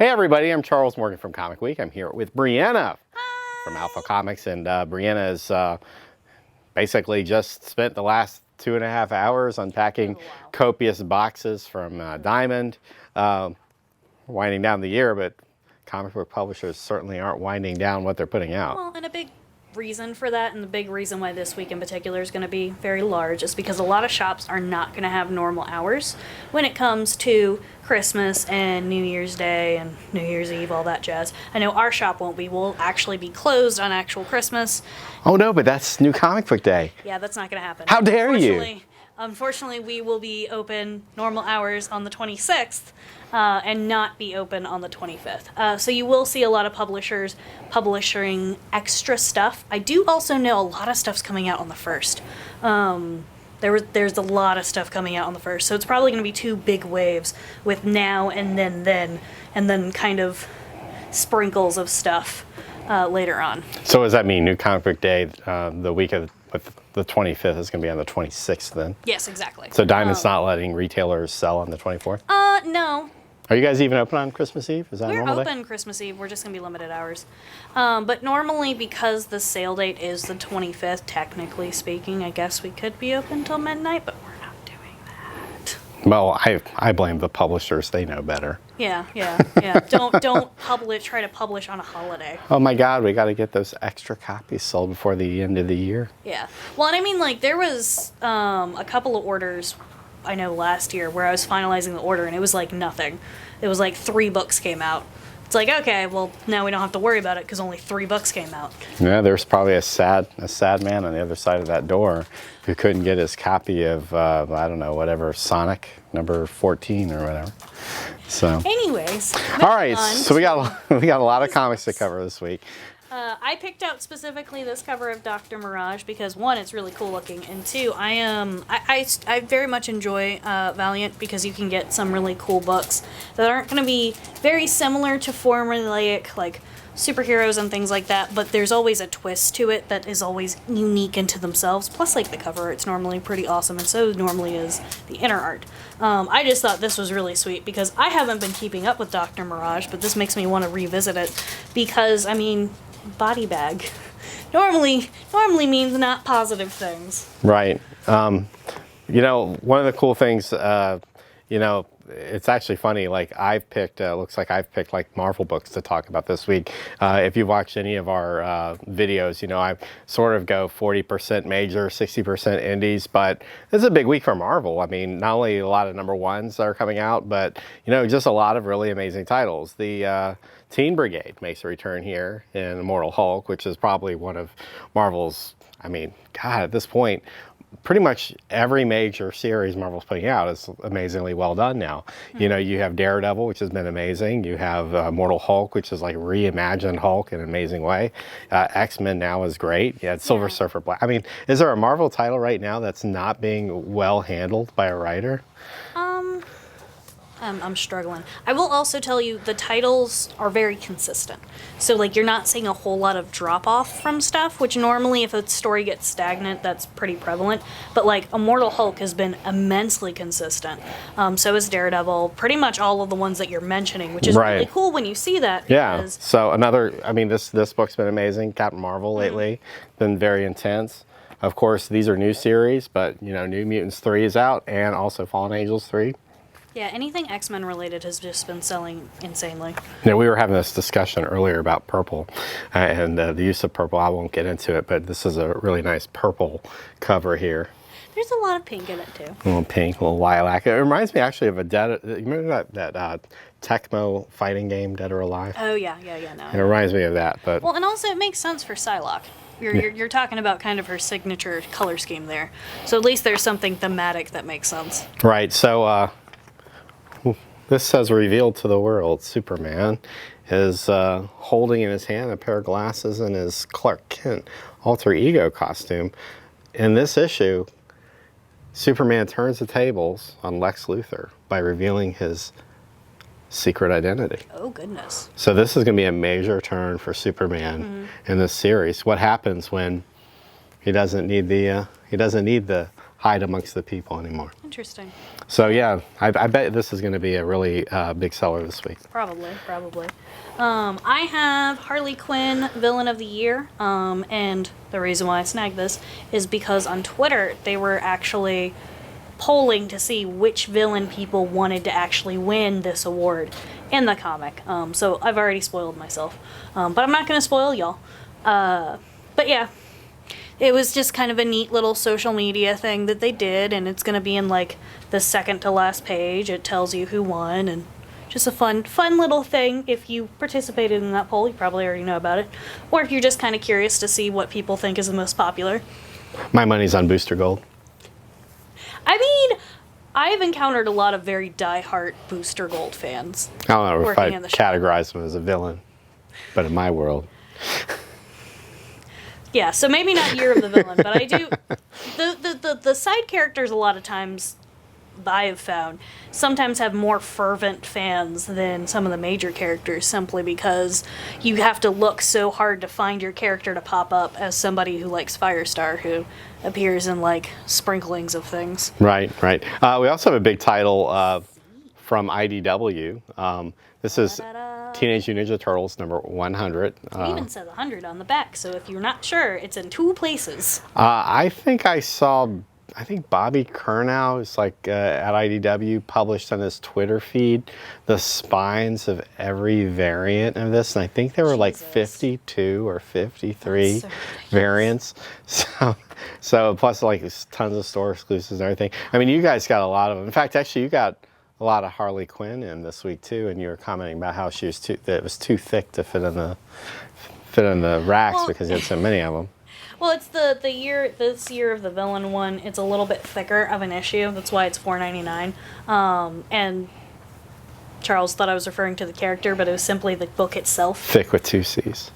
Hey everybody, I'm Charles Morgan from Comic Week. I'm here with Brianna from Alpha Comics, and Brianna has basically just spent the last 2.5 hours unpacking copious boxes from Diamond. Winding down the year, but comic book publishers certainly aren't winding down what they're putting out. Well, and a big reason for that, and the big reason why this week in particular is going to be very large, is because a lot of shops are not going to have normal hours when it comes to Christmas and New Year's Day and New Year's Eve, all that jazz. I know our shop won't be. We'll actually be closed on actual Christmas. Oh no, but that's New Comic Book Day. Yeah, that's not going to happen. How dare you? Unfortunately, we will be open normal hours on the 26th and not be open on the 25th. So you will see a lot of publishers publishing extra stuff. I do also know a lot of stuff's coming out on the 1st. There's a lot of stuff coming out on the 1st. So it's probably going to be two big waves with now and then kind of sprinkles of stuff later on. So does that mean New Comic Book Day, the week of the 25th is going to be on the 26th then? Yes, exactly. So Diamond's not letting retailers sell on the 24th? No. Are you guys even open on Christmas Eve? Is that We're normal open day? Christmas Eve. We're just going to be limited hours. But normally, because the sale date is the 25th, technically speaking, I guess we could be open till midnight, but we're not doing that. Well, I blame the publishers. They know better. Yeah. Don't try to publish on a holiday. Oh my God, we got to get those extra copies sold before the end of the year. Yeah. Well, and I mean, like, there was a couple of orders, I know, last year where I was finalizing the order and it was like nothing. It was like 3 books came out. It's like, okay, well, now we don't have to worry about it because only 3 books came out. Yeah, there's probably a sad man on the other side of that door who couldn't get his copy of, I don't know, whatever, Sonic number 14 or whatever. So. Anyways. All right, so we got a lot of comics to cover this week. I picked out specifically this cover of Dr. Mirage because, one, it's really cool looking, and two, I very much enjoy Valiant because you can get some really cool books that aren't going to be very similar to formulaic, like, superheroes and things like that, but there's always a twist to it that is always unique into themselves. Plus, like, the cover art's normally pretty awesome, and so normally is the inner art. I just thought this was really sweet because I haven't been keeping up with Dr. Mirage, but this makes me want to revisit it because, I mean, body bag normally means not positive things. Right. You know, one of the cool things, you know, it's actually funny, like I've picked, looks like I've picked like Marvel books to talk about this week. If you watch any of our videos, you know, I sort of go 40% major, 60% indies, but it's a big week for Marvel. I mean, not only a lot of #1s that are coming out, but, you know, just a lot of really amazing titles. The Teen Brigade makes a return here in Immortal Hulk, which is probably one of Marvel's, I mean, God, at this point, pretty much every major series Marvel's putting out is amazingly well done now. You know, you have Daredevil, which has been amazing. You have Immortal Hulk, which is like reimagined Hulk in an amazing way. X-Men now is great. Yeah, Silver Surfer Black. I mean, is there a Marvel title right now that's not being well handled by a writer? I'm struggling. I will also tell you the titles are very consistent. So, like, you're not seeing a whole lot of drop-off from stuff, which normally if a story gets stagnant, that's pretty prevalent. But, like, Immortal Hulk has been immensely consistent. So is Daredevil. Pretty much all of the ones that you're mentioning, which is really cool when you see that. Yeah. So another, I mean, this book's been amazing. Captain Marvel lately, been very intense. Of course, these are new series, but, you know, New Mutants 3 is out, and also Fallen Angels 3. Yeah, anything X-Men related has just been selling insanely. Yeah, we were having this discussion earlier about purple and the use of purple. I won't get into it, but this is a really nice purple cover here. There's a lot of pink in it too. A little pink, a little lilac. It reminds me actually of a Dead. You remember that Tecmo fighting game, Dead or Alive? Oh yeah. No. It reminds me of that, but well, and also it makes sense for Psylocke. You're talking about kind of her signature color scheme there, so at least there's something thematic that makes sense. Right. So. This says revealed to the world. Superman is holding in his hand a pair of glasses in his Clark Kent alter ego costume. In this issue, Superman turns the tables on Lex Luthor by revealing his secret identity. Oh, goodness. So this is going to be a major turn for Superman in this series. What happens when he doesn't need the hide amongst the people anymore. Interesting. So yeah, I bet this is going to be a really big seller this week. Probably. I have Harley Quinn Villain of the Year, and the reason why I snagged this is because on Twitter they were actually polling to see which villain people wanted to actually win this award in the comic. So I've already spoiled myself, but I'm not going to spoil y'all. But yeah, it was just kind of a neat little social media thing that they did, and it's going to be in like the second to last page. It tells you who won, and just a fun little thing. If you participated in that poll, you probably already know about it. Or if you're just kind of curious to see what people think is the most popular. My money's on Booster Gold. I mean, I've encountered a lot of very die-hard Booster Gold fans. I don't know if working I in the shop. categorize him as a villain, but in my world. Yeah, so maybe not Year of the Villain, but I do... The side characters a lot of times, I have found, sometimes have more fervent fans than some of the major characters, simply because you have to look so hard to find your character to pop up as somebody who likes Firestar, who appears in, like, sprinklings of things. Right. We also have a big title from IDW. This is Teenage Mutant Ninja Turtles number 100. It even says 100 on the back, so if you're not sure, it's in 2 places. I think Bobby Curnow is like at IDW published on his Twitter feed the spines of every variant of this, and I think there were like 52 or 53 variants. So plus like tons of store exclusives and everything. I mean, you guys got a lot of them. In fact, actually, you got a lot of Harley Quinn in this week too, and you were commenting about how she was that it was too thick to fit in the racks because you had so many of them. Well, it's this year of the Villain one. It's a little bit thicker of an issue. That's why it's $4.99. And Charles thought I was referring to the character, but it was simply the book itself. Thick with 2 C's.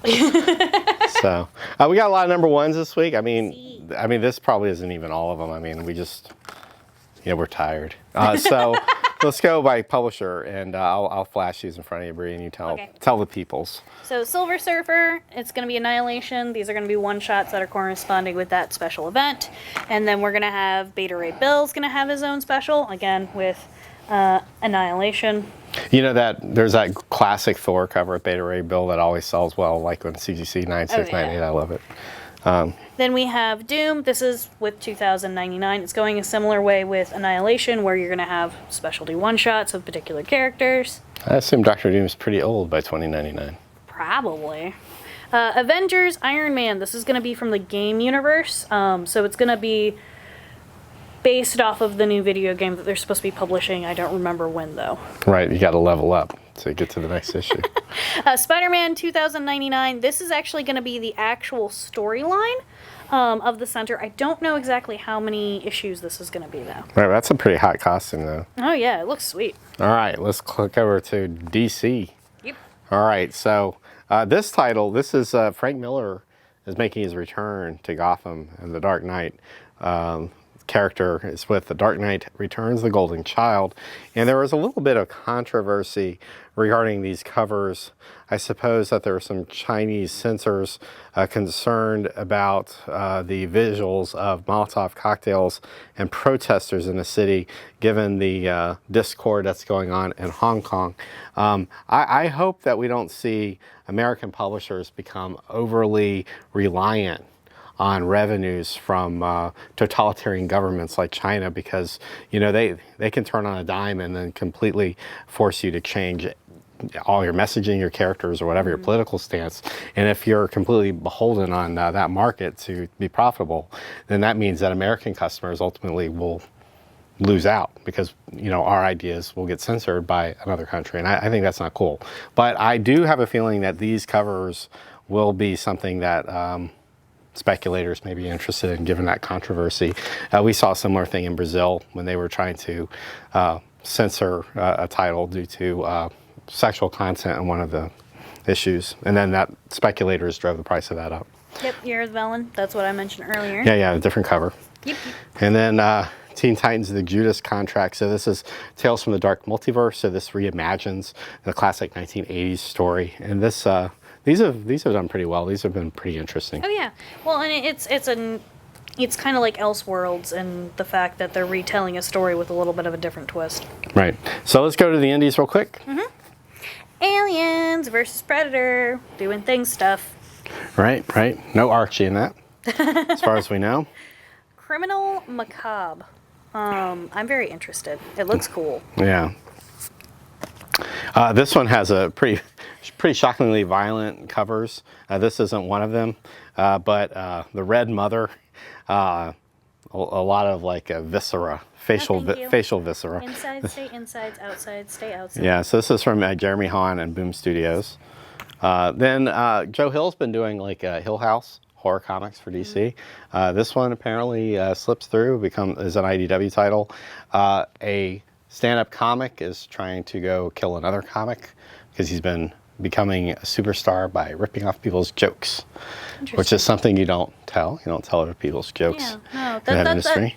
So we got a lot of number ones this week. I mean, this probably isn't even all of them. I mean, we're tired. So let's go by publisher, and I'll flash these in front of you, Bree, and you tell the peoples. So Silver Surfer, it's going to be Annihilation. These are going to be one-shots that are corresponding with that special event. And then we're going to have Beta Ray Bill's going to have his own special, again, with Annihilation. You know that there's that classic Thor cover at Beta Ray Bill that always sells well, like on CGC 9698. I love it. Then we have Doom. This is with 2099. It's going a similar way with Annihilation, where you're going to have specialty one-shots of particular characters. I assume Dr. Doom is pretty old by 2099. Probably. Avengers, Iron Man. This is going to be from the game universe. So it's going to be based off of the new video game that they're supposed to be publishing. I don't remember when, though. Right, you got to level up to get to the next issue. Spider-Man 2099. This is actually going to be the actual storyline of the center. I don't know exactly how many issues this is going to be, though. Right, that's a pretty hot costume, though. Oh, yeah, it looks sweet. All right, let's click over to DC. Yep. All right, so this title, this is Frank Miller is making his return to Gotham and the Dark Knight. Character is with The Dark Knight Returns, The Golden Child, and there was a little bit of controversy regarding these covers. I suppose that there were some Chinese censors concerned about the visuals of Molotov cocktails and protesters in the city, given the discord that's going on in Hong Kong. I hope that we don't see American publishers become overly reliant on revenues from totalitarian governments like China, because they can turn on a dime and then completely force you to change all your messaging, your characters, or whatever your political stance. And if you're completely beholden on that market to be profitable, then that means that American customers ultimately will lose out, because our ideas will get censored by another country, and I think that's not cool. But I do have a feeling that these covers will be something that speculators may be interested in, given that controversy. We saw a similar thing in Brazil when they were trying to censor a title due to sexual content in one of the issues, and then that speculators drove the price of that up. Yep, Year of the Villain. That's what I mentioned earlier. Yeah, a different cover. Yep. And then Teen Titans: The Judas Contract. So this is Tales from the Dark Multiverse. So this reimagines the classic 1980s story, and this. These have done pretty well. These have been pretty interesting. Oh yeah. Well, and it's a it's kind of like Elseworlds and the fact that they're retelling a story with a little bit of a different twist. Right. So let's go to the indies real quick. Aliens versus Predator, doing things stuff. Right. No Archie in that, as far as we know. Criminal Macabre. I'm very interested. It looks cool. Yeah. This one has a pretty shockingly violent covers. This isn't one of them, but the Red Mother, a lot of like viscera, facial viscera. Inside, stay inside. Outside, stay outside. Yeah, so this is from Jeremy Hahn and Boom Studios. Then Joe Hill's been doing like Hill House horror comics for DC. This one apparently slips through, is an IDW title. A stand-up comic is trying to go kill another comic because he's been becoming a superstar by ripping off people's jokes, which is something you don't tell. You don't tell other people's jokes in that industry.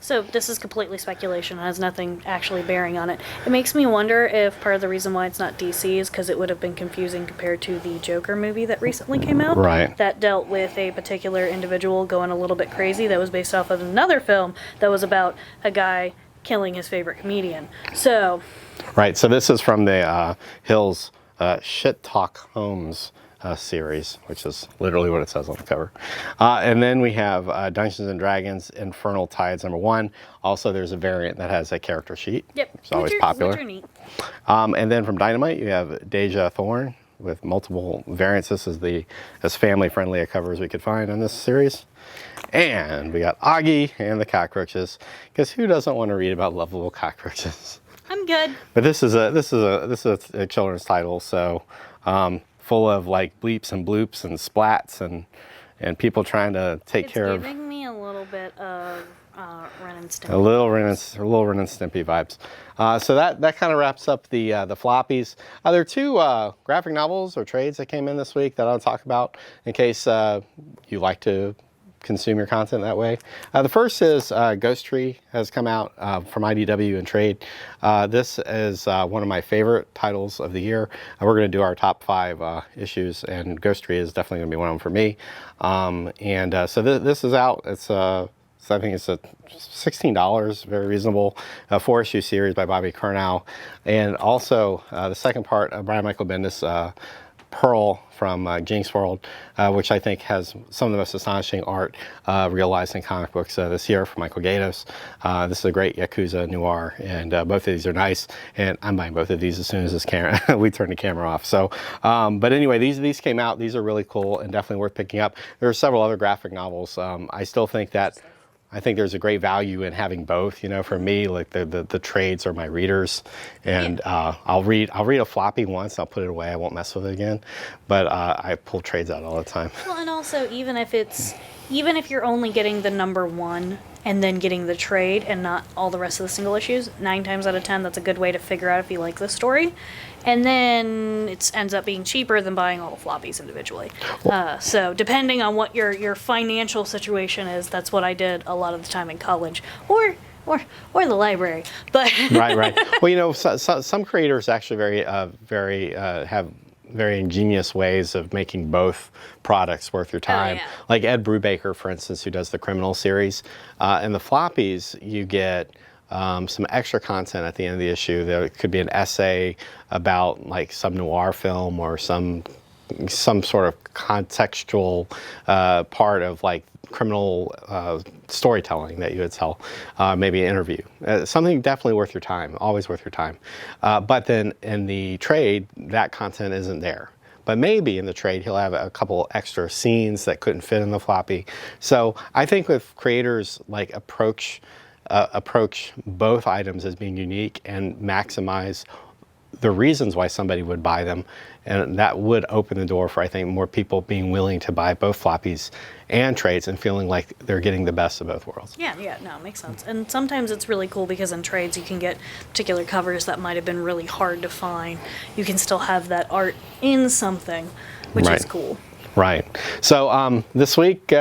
So this is completely speculation. It has nothing actually bearing on it. It makes me wonder if part of the reason why it's not DC is because it would have been confusing compared to the Joker movie that recently came out. Right. That dealt with a particular individual going a little bit crazy. That was based off of another film that was about a guy killing his favorite comedian. So. Right. So this is from the Hills Shit Talk Homes series, which is literally what it says on the cover. And then we have Dungeons and Dragons Infernal Tides #1. Also, there's a variant that has a character sheet. Yep. It's always popular. Which are neat. And then from Dynamite, you have Deja Thorn with multiple variants. This is as family-friendly a cover as we could find in this series. And we got Augie and the Cockroaches, because who doesn't want to read about lovable cockroaches? I'm good. But this is a children's title, so full of like bleeps and bloops and splats and people trying to take care of. It's giving me a little bit of Ren and Stimpy. A little Ren and Stimpy vibes. So that kind of wraps up the floppies. There are two graphic novels or trades that came in this week that I'll talk about in case you like to consume your content that way. The first is Ghost Tree has come out from IDW and trade. This is one of my favorite titles of the year. We're going to do our top 5 issues, and Ghost Tree is definitely going to be one of them for me. So this is out. It's I think it's $16, very reasonable. A 4-issue series by Bobby Curnow, and also the second part of Brian Michael Bendis. Pearl from Jinx World, which I think has some of the most astonishing art realized in comic books this year from Michael Gaydos. This is a great Yakuza noir, and both of these are nice, and I'm buying both of these as soon as we turn the camera off. So, but anyway, these came out. These are really cool and definitely worth picking up. There are several other graphic novels. I still think that I think there's a great value in having both. You know, for me, like the trades are my readers, and I'll read a floppy once, I'll put it away, I won't mess with it again. But I pull trades out all the time. Well, and also even if you're only getting the #1 and then getting the trade and not all the rest of the single issues, 9 times out of 10 that's a good way to figure out if you like the story. And then it ends up being cheaper than buying all the floppies individually. So depending on what your financial situation is, that's what I did a lot of the time in college or the library. But right. Well, you know, some creators actually have very ingenious ways of making both products worth your time. Yeah. Like Ed Brubaker, for instance, who does the Criminal series. In the floppies, you get some extra content at the end of the issue. There could be an essay about like some noir film or some sort of contextual part of like criminal storytelling that you would tell, maybe an interview. Something definitely worth your time, always worth your time. But then in the trade, that content isn't there. But maybe in the trade, he'll have a couple extra scenes that couldn't fit in the floppy. So I think if creators like approach both items as being unique and maximize the reasons why somebody would buy them, and that would open the door for, I think, more people being willing to buy both floppies and trades and feeling like they're getting the best of both worlds. Yeah, no, it makes sense. And sometimes it's really cool because in trades you can get particular covers that might have been really hard to find. You can still have that art in something, which is cool. Right. So this week,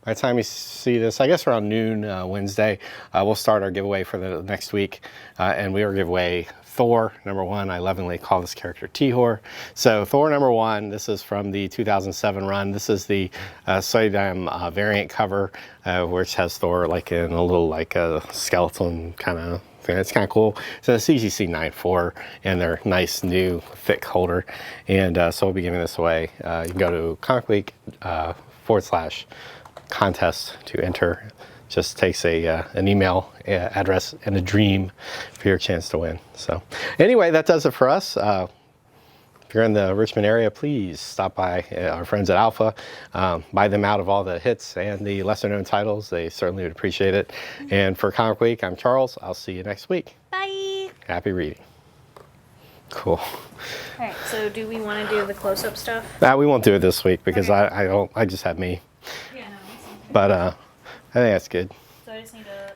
by the time you see this, I guess around noon Wednesday, we'll start our giveaway for the next week. And we are give away Thor #1. I lovingly call this character T-Hor. So Thor #1, this is from the 2007 run. This is the Soydam variant cover, which has Thor like in a little like a skeleton kind of thing. It's kind of cool. So it's CGC 9.4 and their nice new thick holder. And so we'll be giving this away. You can go to ComicWeek /contest to enter. Just takes an email address and a dream for your chance to win. So anyway, that does it for us. If you're in the Richmond area, please stop by our friends at Alpha. Buy them out of all the hits and the lesser known titles. They certainly would appreciate it. And for Comic Week, I'm Charles. I'll see you next week. Bye. Happy reading. Cool. All right, so do we want to do the close-up stuff? We won't do it this week because Okay. I just have me. Yeah, no. But I think that's good. So I just need to